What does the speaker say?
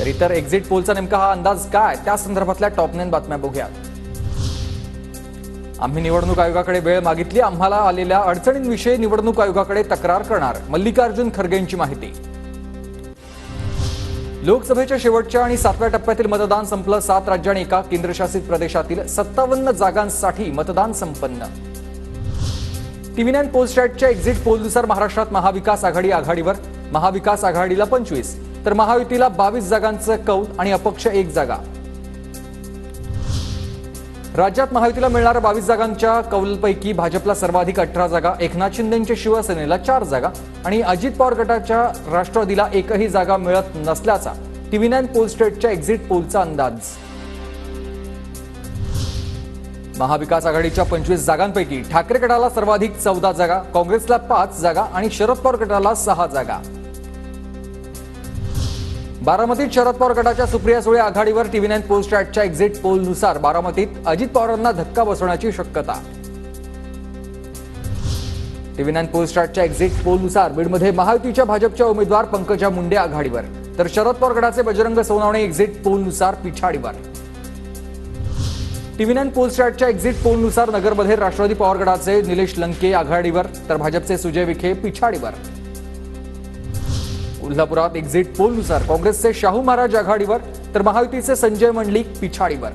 तर इतर एक्झिट पोलचा नेमका हा अंदाज काय, त्या संदर्भातल्या टॉप 9 बातम्या बघूया। आम्ही निवडणूक आयोगाकडे वेळ मागितली, आम्हाला आलेल्या अडचणींविषयी निवडणूक आयोगाकडे तक्रार करणार, मल्लिकार्जुन खरगेंची माहिती। लोकसभेच्या शेवटच्या आणि 7व्या टप्प्यातील मतदान संपलं। 7 राज्य आणि एका केंद्रशासित प्रदेशातील 57 जागांसाठी मतदान संपन्न। टीव्ही 9 पोलस्टॅटच्या एक्झिट पोलनुसार महाराष्ट्रात महाविकास आघाडी आघाडीवर, महाविकास आघाडीला 25 तर महायुतीला 22 जागांचं कौल आणि अपक्ष 1 जागा। राज्यात महायुतीला मिळणाऱ्या 22 जागांच्या कौलपैकी भाजपला सर्वाधिक 18 जागा, एकनाथ शिंदेंच्या शिवसेनेला 4 जागा आणि अजित पवार गटाच्या राष्ट्रवादीला एकही जागा मिळत नसल्याचा टीव्ही 9 पोलस्टॅटच्या एक्झिट पोलचा अंदाज। महाविकास आघाडीच्या 25 जागांपैकी ठाकरे गटाला सर्वाधिक 14 जागा, काँग्रेसला 5 जागा आणि शरद पवार गटाला 6 जागा। बारामतीत शरद पवार गटाच्या सुप्रिया सुळे आघाडीवर टीव्ही 9 पोलस्टॅटच्या एक्झिट पोलनुसार बारामतीत अजित पवारांना धक्का बसण्याची शक्यता। टीव्ही 9 पोलस्टॅटच्या एक्झिट पोलनुसार बीडमध्ये महायुतीच्या भाजपच्या उमेदवार पंकजा मुंडे आघाडीवर तर शरद पवार गटाचे बजरंग सोनवणे एक्झिट पोलनुसार पिछाडीवर। टीव्ही 9 पोलस्टॅटच्या एक्झिट पोलनुसार नगरमध्ये राष्ट्रवादी पवार गटाचे निलेश लंके आघाडीवर तर भाजपचे सुजय विखे पिछाडीवर। कोल्हापुरात एक्झिट पोलनुसार काँग्रेसचे शाहू महाराज आघाडीवर तर महायुतीचे संजय मंडलिक पिछाडीवर।